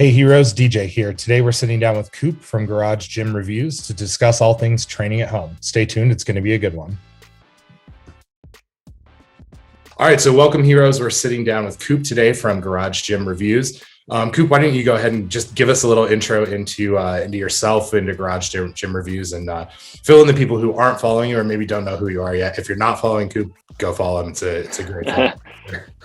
Hey heroes, DJ here. Today we're sitting down with Coop from Garage Gym Reviews to discuss all things training at home. Stay tuned, it's going to be a good one. All right, so welcome heroes. We're sitting down with Coop today from Garage Gym Reviews. Coop, why don't you go ahead and just give us a little intro into yourself, into Garage Gym Reviews, and fill in the people who aren't following you or maybe don't know who you are yet. If you're not following Coop, go follow him. It's a great follow.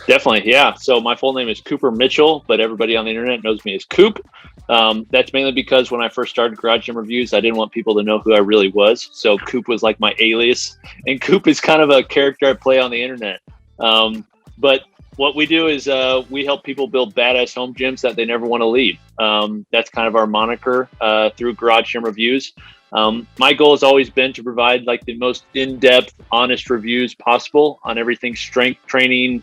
Definitely, yeah. So my full name is Cooper Mitchell, but everybody on the internet knows me as Coop. That's mainly because when I first started Garage Gym Reviews, I didn't want people to know who I really was. So Coop was like my alias, and Coop is kind of a character I play on the internet. But what we do is we help people build badass home gyms that they never want to leave. That's kind of our moniker through Garage Gym Reviews. My goal has always been to provide like the most in-depth, honest reviews possible on everything strength training,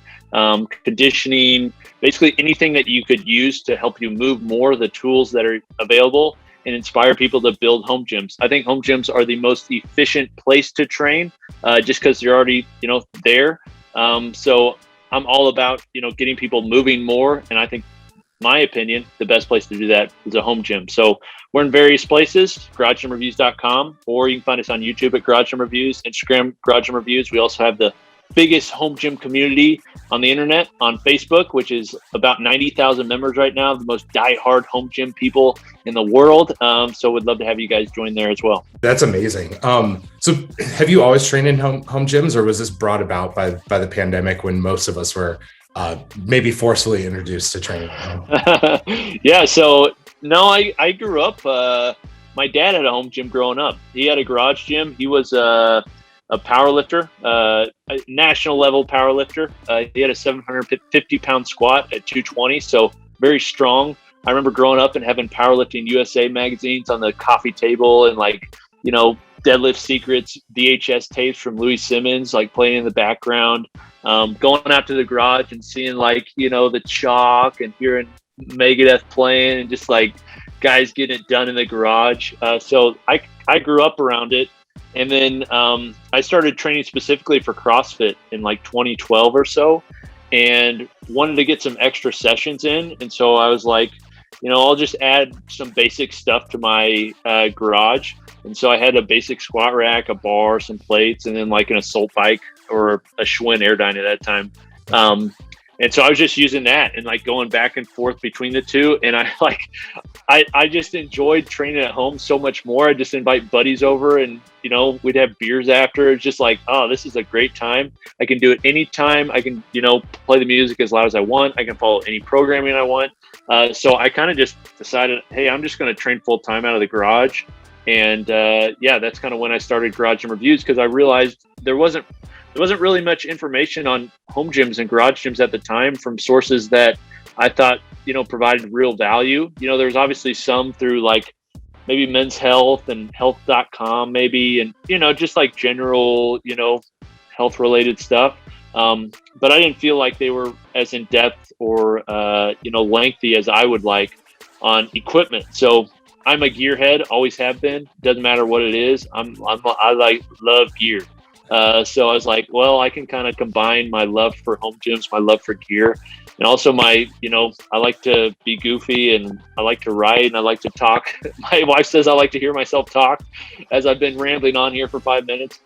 conditioning, basically anything that you could use to help you move more, the tools that are available, and inspire people to build home gyms. I think home gyms are the most efficient place to train just because you're already, there. So I'm all about, getting people moving more. And I think, my opinion, the best place to do that is a home gym. So we're in various places, garagegymreviews.com, or you can find us on YouTube at Garage Gym Reviews, Instagram, Garage Gym Reviews. We also have the biggest home gym community on the internet on Facebook, which is about 90,000 members right now, the most diehard home gym people in the world. So we'd love to have you guys join there as well. That's amazing. So have you always trained in home gyms, or was this brought about by the pandemic when most of us were maybe forcibly introduced to training at home? Yeah, so no, I grew up, my dad had a home gym growing up. He had a garage gym. He was a power lifter, a national level power lifter. He had a 750 pound squat at 220. So very strong. I remember growing up and having Powerlifting USA magazines on the coffee table and Deadlift Secrets, VHS tapes from Louis Simmons, playing in the background, going out to the garage and seeing the chalk and hearing Megadeth playing and just guys getting it done in the garage. So I grew up around it. And then I started training specifically for CrossFit in 2012 or so, and wanted to get some extra sessions in. And so I was like, I'll just add some basic stuff to my garage. And so I had a basic squat rack, a bar, some plates, and then an assault bike or a Schwinn Airdyne at that time. And so I was just using that and going back and forth between the two. And I just enjoyed training at home so much more. I just invite buddies over and, we'd have beers after. It's just oh, this is a great time. I can do it anytime. I can, play the music as loud as I want. I can follow any programming I want. So I kind of just decided, hey, I'm just going to train full time out of the garage. And that's kind of when I started Garage Gym Reviews, because I realized there wasn't really much information on home gyms and garage gyms at the time from sources that I thought, provided real value. There's obviously some through maybe Men's Health and health.com maybe, and, just general, health related stuff. But I didn't feel like they were as in depth or, lengthy as I would like on equipment. So I'm a gearhead, always have been. Doesn't matter what it is. I love gear. So I was like, well, I can kind of combine my love for home gyms, my love for gear, and also I like to be goofy and I like to write and I like to talk. My wife says I like to hear myself talk as I've been rambling on here for 5 minutes.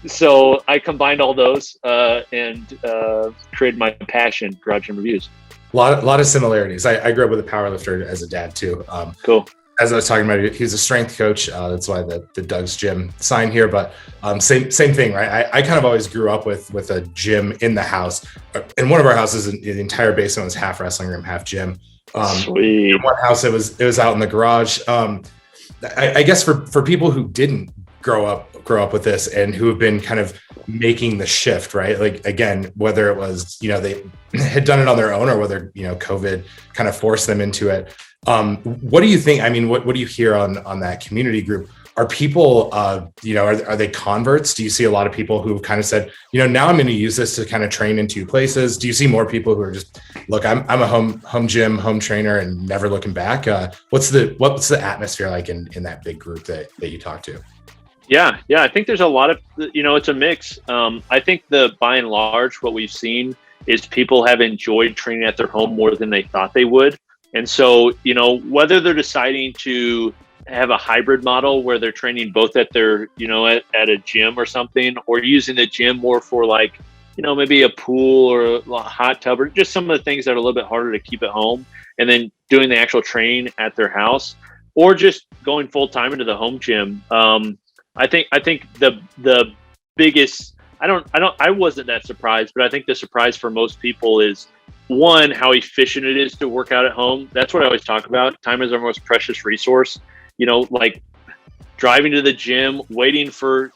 So I combined all those and created my passion, Garage Gym Reviews. A lot of similarities. I grew up with a powerlifter as a dad too. Cool. As I was talking about, he was a strength coach. That's why the Doug's Gym sign here. But same thing, right? I kind of always grew up with a gym in the house. In one of our houses, the entire basement was half wrestling room, half gym. Sweet. In one house, it was out in the garage. I guess for people who didn't grow up with this and who have been kind of making the shift, right? Again, whether it was they had done it on their own or whether COVID kind of forced them into it. What do you think? I mean, what do you hear on that community group? Are people, are they converts? Do you see a lot of people who kind of said, now I'm going to use this to kind of train in two places? Do you see more people who are just, look, I'm a home gym, home trainer and never looking back? What's the atmosphere like in that big group that you talk to? Yeah. I think there's a lot of, it's a mix. I think by and large, what we've seen is people have enjoyed training at their home more than they thought they would. And so, whether they're deciding to have a hybrid model where they're training both at their, at a gym or something, or using the gym more for like, maybe a pool or a hot tub, or just some of the things that are a little bit harder to keep at home, and then doing the actual training at their house, or just going full time into the home gym. I think the biggest, I wasn't that surprised, but I think the surprise for most people is, one, how efficient it is to work out at home. That's what I always talk about. Time is our most precious resource. Like driving to the gym, waiting for,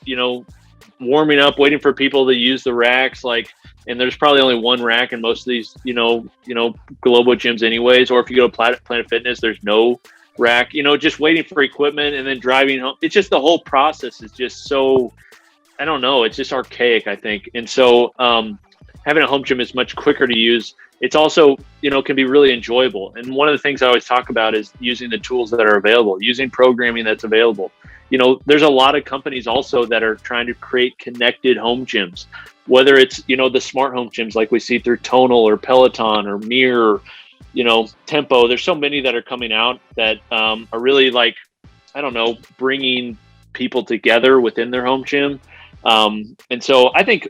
warming up, waiting for people to use the racks, and there's probably only one rack in most of these, Globo gyms anyways, or if you go to Planet Fitness, there's no rack, just waiting for equipment and then driving home. It's just, the whole process is just so, I don't know, it's just archaic, I think. And so having a home gym is much quicker to use. It's also, can be really enjoyable. And one of the things I always talk about is using the tools that are available, using programming that's available. There's a lot of companies also that are trying to create connected home gyms, whether it's, the smart home gyms like we see through Tonal or Peloton or Mirror, Tempo. There's so many that are coming out that are really bringing people together within their home gym. And so I think,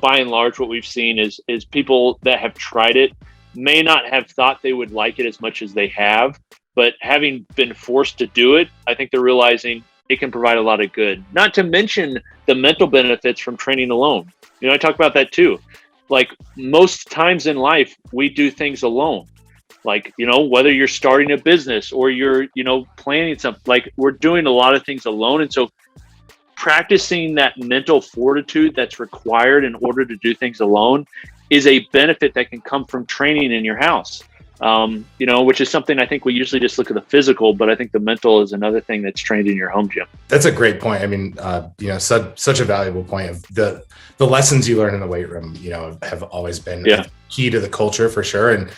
by and large, what we've seen is people that have tried it may not have thought they would like it as much as they have, but having been forced to do it, I think they're realizing it can provide a lot of good, not to mention the mental benefits from training alone. I talk about that too. Like most times in life, we do things alone. Like, whether you're starting a business or you're, planning something, we're doing a lot of things alone. And so practicing that mental fortitude that's required in order to do things alone is a benefit that can come from training in your house. Which is something I think we usually just look at the physical, but I think the mental is another thing that's trained in your home gym. That's a great point. I mean, such a valuable point of the lessons you learn in the weight room, have always been key to the culture for sure. And,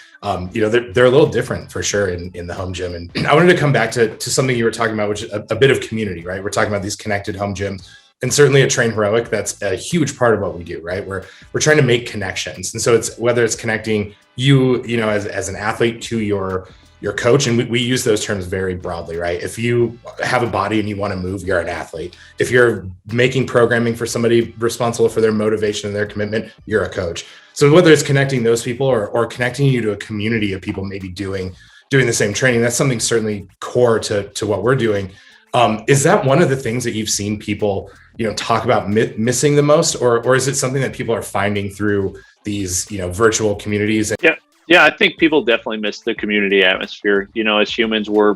they're a little different for sure in the home gym. And I wanted to come back to something you were talking about, which is a bit of community, right? We're talking about these connected home gyms. And certainly at TrainHeroic, that's a huge part of what we do, right? We're trying to make connections. And so it's whether it's connecting you, as an athlete to your coach. And we use those terms very broadly, right? If you have a body and you want to move, you're an athlete. If you're making programming for somebody responsible for their motivation and their commitment, you're a coach. So whether it's connecting those people or connecting you to a community of people maybe doing the same training, that's something certainly core to what we're doing. Is that one of the things that you've seen people, talk about missing the most, or is it something that people are finding through these, virtual communities? Yeah, I think people definitely miss the community atmosphere. As humans, we're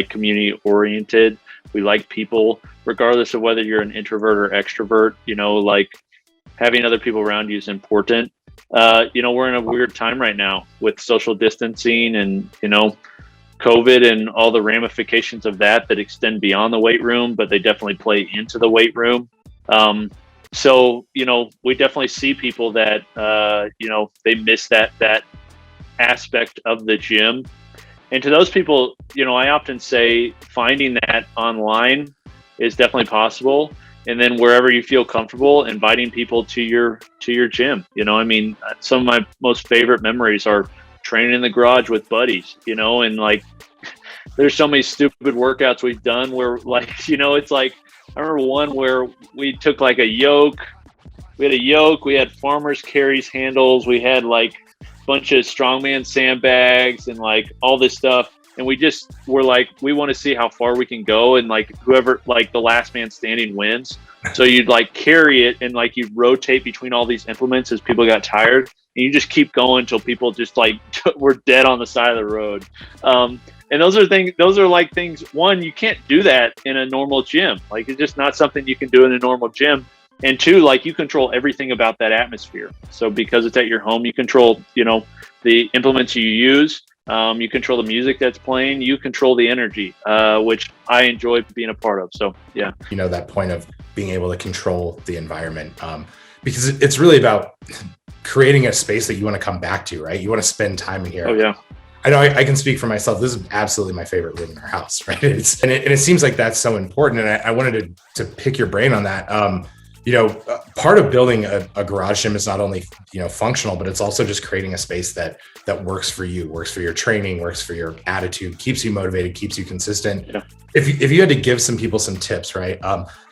community oriented. We like people, regardless of whether you're an introvert or extrovert. Having other people around you is important. We're in a weird time right now with social distancing and, COVID and all the ramifications of that extend beyond the weight room, but they definitely play into the weight room. So, we definitely see people that, they miss that aspect of the gym. And to those people, I often say finding that online is definitely possible. And then wherever you feel comfortable, inviting people to your gym. Some of my most favorite memories are training in the garage with buddies, and there's so many stupid workouts we've done where it's I remember one where we took a yoke. We had a yoke, we had farmer's carries handles, we had a bunch of strongman sandbags and all this stuff. And we just were we want to see how far we can go. And whoever, the last man standing wins. So you'd carry it and you'd rotate between all these implements as people got tired. And you just keep going until people just were dead on the side of the road. And those are things, one, you can't do that in a normal gym. It's just not something you can do in a normal gym. And two, you control everything about that atmosphere. So because it's at your home, you control, the implements you use. You control the music that's playing, you control the energy, which I enjoy being a part of. So, yeah. That point of being able to control the environment, because it's really about creating a space that you want to come back to, right? You want to spend time in here. Oh, yeah. I know I can speak for myself. This is absolutely my favorite room in our house, right? And it seems like that's so important. And I wanted to pick your brain on that. part of building a garage gym is not only, functional, but it's also just creating a space that works for you, works for your training, works for your attitude, keeps you motivated, keeps you consistent. Yeah. If you had to give some people some tips, right?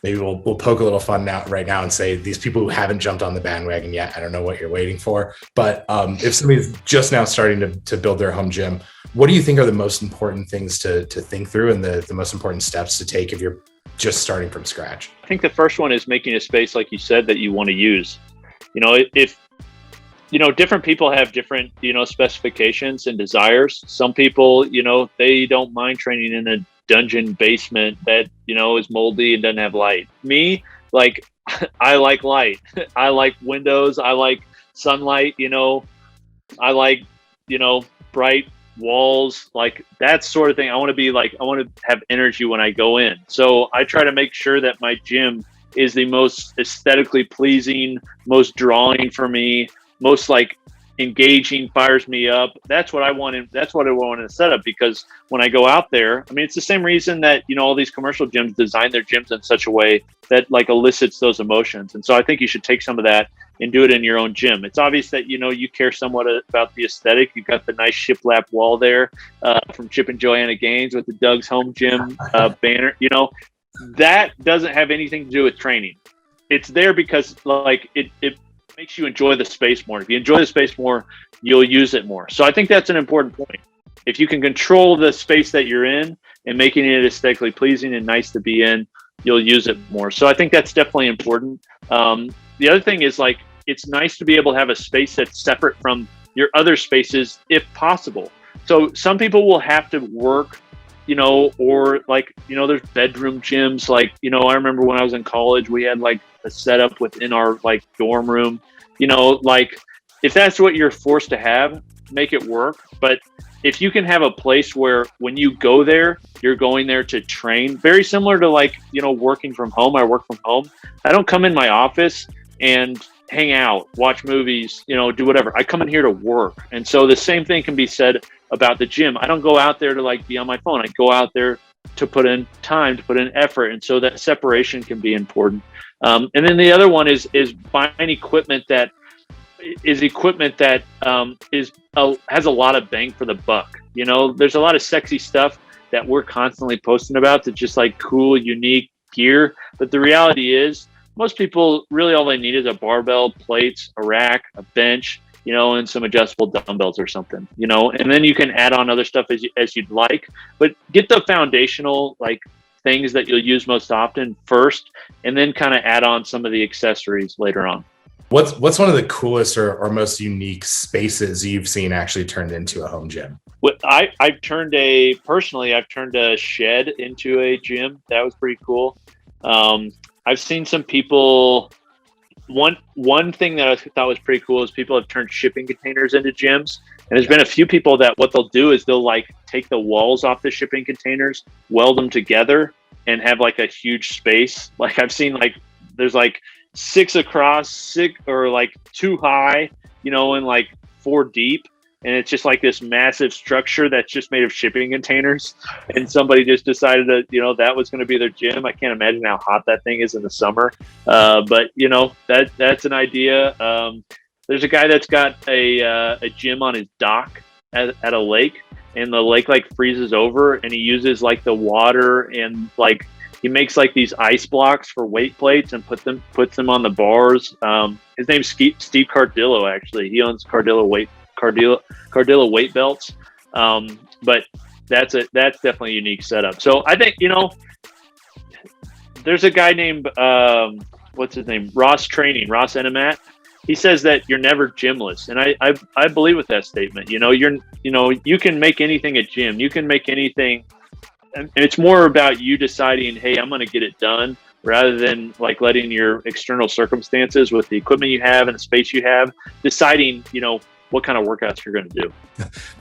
Maybe we'll poke a little fun right now and say, these people who haven't jumped on the bandwagon yet, I don't know what you're waiting for, but if somebody's just now starting to build their home gym, what do you think are the most important things to think through and the most important steps to take if you're just starting from scratch? I think the first one is making a space, like you said, that you want to use. If different people have different, specifications and desires. Some people, they don't mind training in a dungeon basement that, is moldy and doesn't have light. Me, like, I like light. I like windows. I like sunlight, I like, bright walls, like that sort of thing. I want to have energy when I go in. So I try to make sure that my gym is the most aesthetically pleasing, most drawing for me, most like engaging, fires me up. That's what I want. That's what I want in a setup, because when I go out there, I mean, it's the same reason that, all these commercial gyms design their gyms in such a way that like elicits those emotions. And so I think you should take some of that and do it in your own gym. It's obvious that, you care somewhat about the aesthetic. You've got the nice shiplap wall there from Chip and Joanna Gaines with the Doug's Home Gym banner. That doesn't have anything to do with training. It's there because like it makes you enjoy the space more. If you enjoy the space more, you'll use it more. So I think that's an important point. If you can control the space that you're in and making it aesthetically pleasing and nice to be in, you'll use it more. So I think that's definitely important. The other thing is, like, it's nice to be able to have a space that's separate from your other spaces if possible. So some people will have to work, or like, there's bedroom gyms. Like, I remember when I was in college, we had like a setup within our like dorm room, like if that's what you're forced to have, make it work. But if you can have a place where when you go there, you're going there to train, very similar to like, working from home. I work from home. I don't come in my office and hang out, watch movies, do whatever. I come in here to work. And so the same thing can be said about the gym. I don't go out there to like be on my phone. I go out there to put in time, to put in effort. And so that separation can be important. And then the other one is buying equipment that has a lot of bang for the buck. There's a lot of sexy stuff that we're constantly posting about that's just like cool, unique gear. But the reality is, most people really all they need is a barbell, plates, a rack, a bench, and some adjustable dumbbells or something, and then you can add on other stuff as you'd like, but get the foundational like things that you'll use most often first, and then kind of add on some of the accessories later on. What's one of the coolest or most unique spaces you've seen actually turned into a home gym? I've turned a shed into a gym. That was pretty cool. I've seen some people. One thing that I thought was pretty cool is people have turned shipping containers into gyms. And there's been a few people that what they'll do is they'll like take the walls off the shipping containers, weld them together, and have like a huge space. Like I've seen like there's like 6 across, 6 or like 2 high, and like 4 deep. And it's just like this massive structure that's just made of shipping containers. And somebody just decided that, that was going to be their gym. I can't imagine how hot that thing is in the summer. But that's an idea. There's a guy that's got a gym on his dock at a lake, and the lake like freezes over, and he uses like the water and like he makes like these ice blocks for weight plates and puts them on the bars. His name's Steve Cardillo. Actually, he owns Cardillo weight belts. But that's definitely a unique setup. So I think, there's a guy named, what's his name? Ross Enemat. He says that you're never gymless. And I believe with that statement. You can make anything a gym. You can make anything. And it's more about you deciding, hey, I'm going to get it done, rather than like letting your external circumstances with the equipment you have and the space you have, deciding, what kind of workouts you're going to do.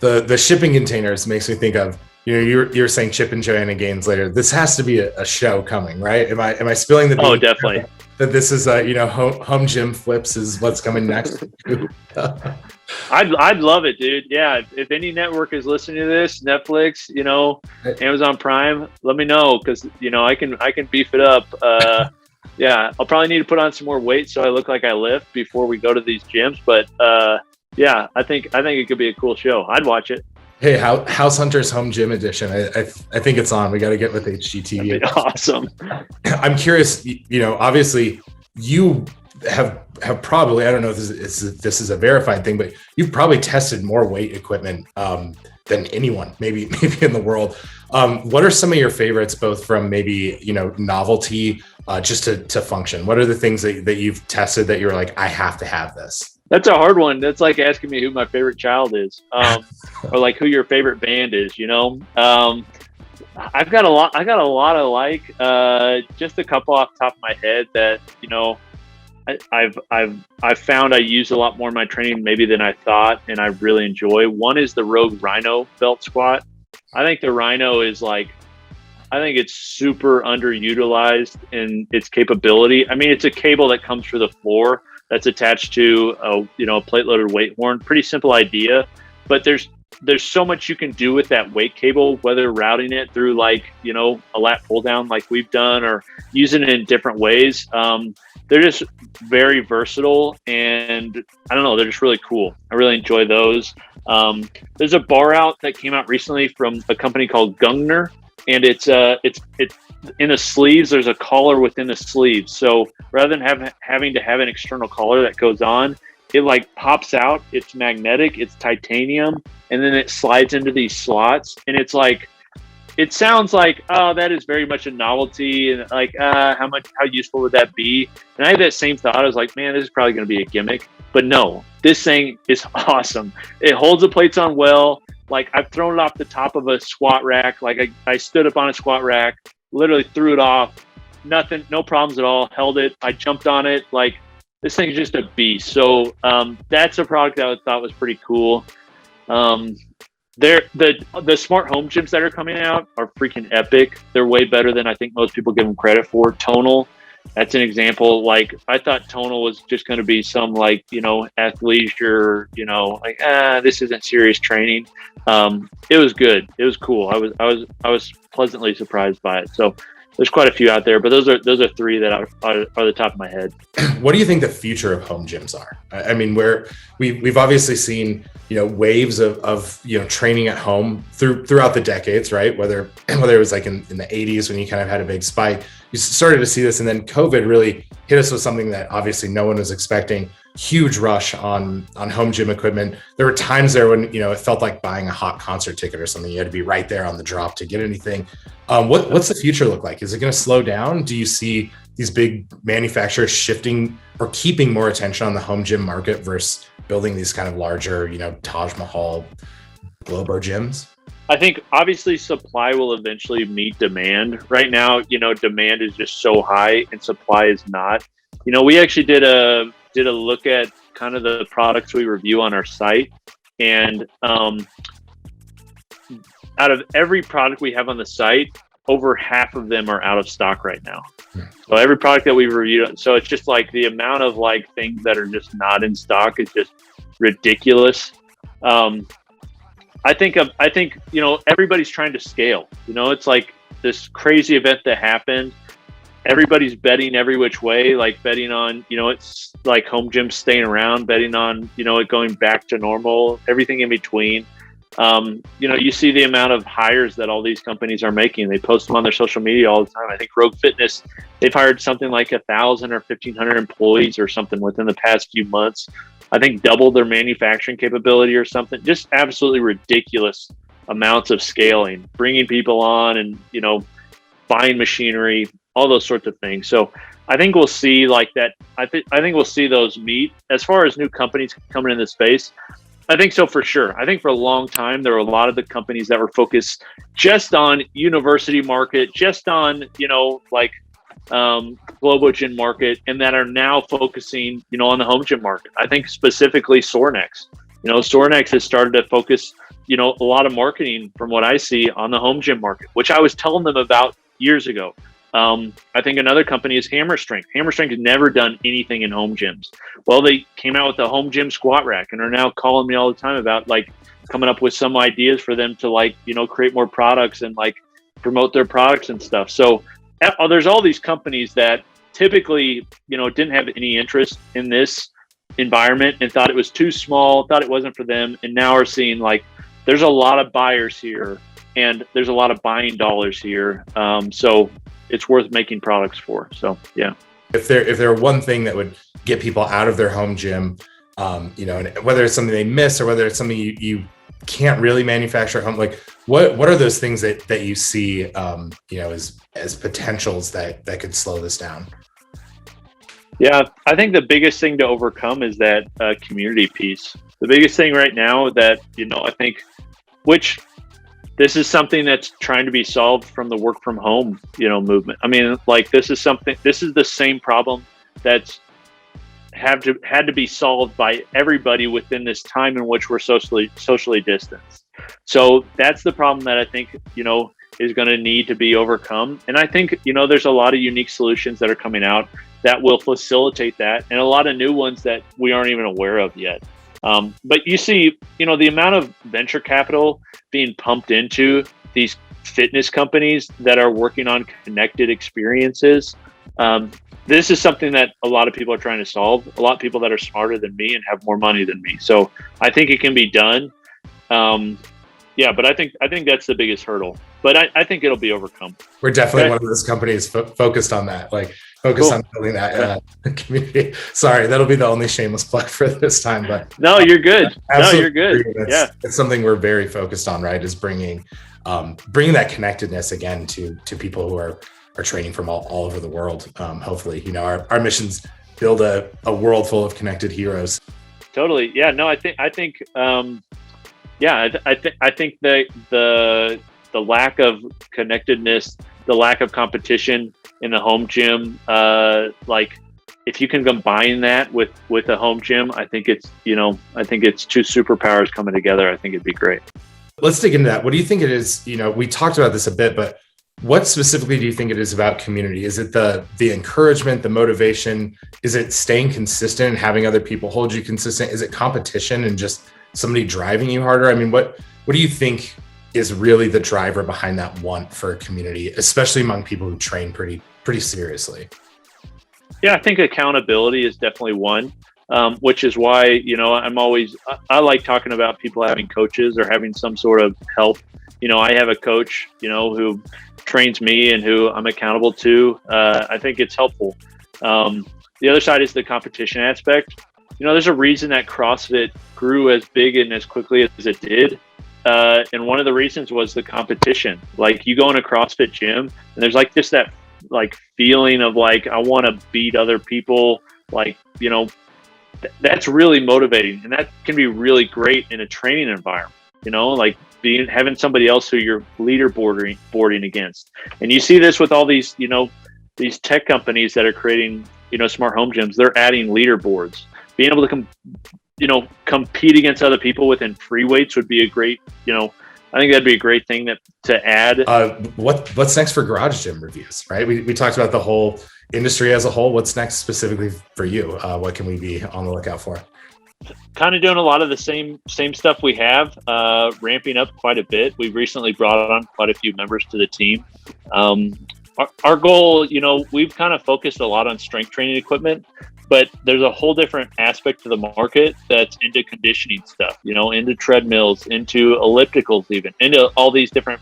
The shipping containers makes me think of, you're saying Chip and Joanna Gaines later. This has to be a show coming, right? Am I spilling the beans? Oh, definitely. That this is home gym flips is what's coming next. I'd love it, dude. Yeah, if any network is listening to this, Netflix, Amazon Prime, let me know, because I can beef it up. Yeah, I'll probably need to put on some more weight so I look like I lift before we go to these gyms. But yeah, I think it could be a cool show. I'd watch it. Hey, House Hunters Home Gym Edition. I think it's on. We got to get with HGTV. That'd be awesome. I'm curious. Obviously, you have probably, I don't know if this is a verified thing, but you've probably tested more weight equipment than anyone, maybe in the world. What are some of your favorites, both from maybe novelty, just to function? What are the things that you've tested that you're like, I have to have this? That's a hard one. That's like asking me who my favorite child is, or like who your favorite band is. I've got a lot. I got a lot of just a couple off the top of my head that I've found I use a lot more in my training maybe than I thought, and I really enjoy. One is the Rogue Rhino belt squat. I think the Rhino is I think it's super underutilized in its capability. I mean, it's a cable that comes through the floor that's attached to a plate-loaded weight horn. Pretty simple idea, but there's so much you can do with that weight cable, whether routing it through a lat pull down like we've done, or using it in different ways. They're just very versatile, and I don't know, they're just really cool. I really enjoy those. There's a bar out that came out recently from a company called Gungner, and it's in the sleeves. There's a collar within the sleeves, so rather than having to have an external collar that goes on, it pops out. It's magnetic, it's titanium, and then it slides into these slots, and it sounds like, oh, that is very much a novelty, and how useful would that be? And I had that same thought. I was like, man, this is probably going to be a gimmick. But no, this thing is awesome. It holds the plates on well. I've thrown it off the top of a squat rack. I stood up on a squat rack, literally threw it off. Nothing, no problems at all. Held it. I jumped on it. This thing is just a beast. So that's a product that I thought was pretty cool. The smart home gyms that are coming out are freaking epic. They're way better than I think most people give them credit for. Tonal, that's an example. I thought Tonal was just going to be some athleisure, this isn't serious training. It was good. It was cool. I was pleasantly surprised by it. So there's quite a few out there, but those are three that are the top of my head. What do you think the future of home gyms are? I mean, we've obviously seen waves of training at home throughout the decades, right? Whether it was in the 80s when you kind of had a big spike, you started to see this, and then COVID really hit us with something that obviously no one was expecting. Huge rush on home gym equipment. There were times there when it felt like buying a hot concert ticket or something. You had to be right there on the drop to get anything. What's the future look like? Is it going to slow down? Do you see these big manufacturers shifting or keeping more attention on the home gym market versus building these kind of larger, Taj Mahal Globo gyms? I think obviously supply will eventually meet demand. Right now, demand is just so high and supply is not. We actually did a look at kind of the products we review on our site, and out of every product we have on the site, over half of them are out of stock right now. So every product that we've reviewed, so it's just the amount of things that are just not in stock is just ridiculous. I think everybody's trying to scale. It's this crazy event that happened. Everybody's betting every which way, betting on, it's home gyms staying around, betting on, it going back to normal, everything in between. You see the amount of hires that all these companies are making. They post them on their social media all the time. I think Rogue Fitness, they've hired something like 1,000 or 1,500 employees or something within the past few months. I think doubled their manufacturing capability or something. Just absolutely ridiculous amounts of scaling, bringing people on and, buying machinery, all those sorts of things. So I think we'll see that. I think we'll see those meet. As far as new companies coming in the space, I think so for sure. I think for a long time, there were a lot of the companies that were focused just on university market, just on, Globo Gym market, and that are now focusing, on the home gym market. I think specifically Sornex. Sornex has started to focus, a lot of marketing from what I see on the home gym market, which I was telling them about years ago. I think another company is Hammer Strength. Hammer Strength has never done anything in home gyms. Well, they came out with the home gym squat rack and are now calling me all the time about coming up with some ideas for them to create more products and promote their products and stuff. So there's all these companies that typically, didn't have any interest in this environment and thought it was too small, thought it wasn't for them, and now are seeing like there's a lot of buyers here and there's a lot of buying dollars here. So it's worth making products for. So yeah. If there were one thing that would get people out of their home gym, and whether it's something they miss or whether it's something you can't really manufacture at home, like what are those things that you see, as potentials that could slow this down? Yeah, I think the biggest thing to overcome is that community piece. The biggest thing right now that, I think, which this is something that's trying to be solved from the work from home, movement. I mean, like this is the same problem that's had to be solved by everybody within this time in which we're socially distanced. So that's the problem that I think, is going to need to be overcome. And I think, there's a lot of unique solutions that are coming out that will facilitate that, and a lot of new ones that we aren't even aware of yet. But you see, the amount of venture capital being pumped into these fitness companies that are working on connected experiences. This is something that a lot of people are trying to solve. A lot of people that are smarter than me and have more money than me. So I think it can be done. But I think that's the biggest hurdle. But I think it'll be overcome. We're definitely one of those companies focused on that. Focus on building that community. Sorry, that'll be the only shameless plug for this time. But no, you're good. No, you're good. It's something we're very focused on, right? Is bringing that connectedness again to people who are training from all over the world. Hopefully, our missions build a world full of connected heroes. Totally. Yeah. No, I think the lack of connectedness, the lack of competition in the home gym, if you can combine that with a home gym, I think it's two superpowers coming together. I think it'd be great. Let's dig into that. What do you think it is? We talked about this a bit, but what specifically do you think it is about community? Is it the encouragement, the motivation? Is it staying consistent and having other people hold you consistent? Is it competition and just somebody driving you harder? I mean, what do you think is really the driver behind that want for a community, especially among people who train pretty seriously? Yeah, I think accountability is definitely one, which is why, I like talking about people having coaches or having some sort of help. I have a coach, who trains me and who I'm accountable to. I think it's helpful. The other side is the competition aspect. There's a reason that CrossFit grew as big and as quickly as it did. And one of the reasons was the competition. Like you go in a CrossFit gym and there's just that feeling of I want to beat other people. That's really motivating, and that can be really great in a training environment, having somebody else who you're leaderboarding against. And you see this with all these, these tech companies that are creating, smart home gyms. They're adding leaderboards. Being able to compete against other people within free weights would be a great, I think that'd be a great thing to add. What's next for garage gym reviews, right? We talked about the whole industry as a whole. What's next specifically for you? What can we be on the lookout for? Kind of doing a lot of the same stuff we have, ramping up quite a bit. We've recently brought on quite a few members to the team. Our goal, we've kind of focused a lot on strength training equipment, but there's a whole different aspect to the market that's into conditioning stuff, into treadmills, into ellipticals, even into all these different,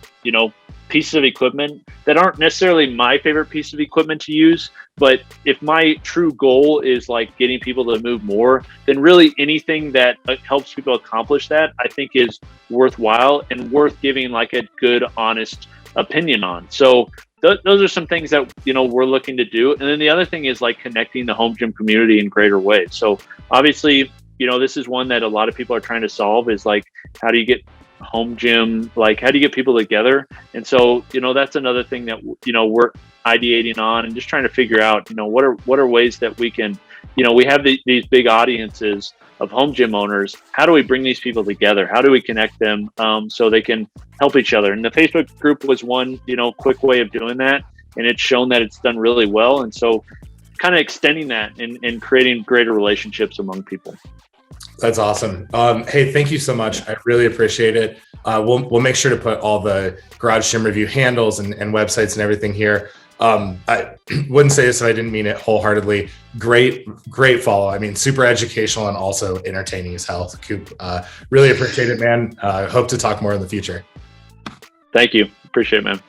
pieces of equipment that aren't necessarily my favorite piece of equipment to use. But if my true goal is getting people to move more, then really anything that helps people accomplish that, I think is worthwhile and worth giving a good, honest opinion on. So those are some things that, we're looking to do. And then the other thing is connecting the home gym community in greater ways. So obviously, this is one that a lot of people are trying to solve is how do you get home gym, how do you get people together? And so, that's another thing that, we're ideating on and just trying to figure out, what are ways that we can, we have these big audiences of home gym owners. How do we bring these people together? How do we connect them so they can help each other? And the Facebook group was one, quick way of doing that. And it's shown that it's done really well. And so kind of extending that and creating greater relationships among people. That's awesome. Hey, thank you so much. I really appreciate it. We'll make sure to put all the garage gym review handles and websites and everything here. I wouldn't say this if I didn't mean it wholeheartedly. Great follow. I mean, super educational and also entertaining as hell. Coop, really appreciate it, man. Hope to talk more in the future. Thank you. Appreciate it, man.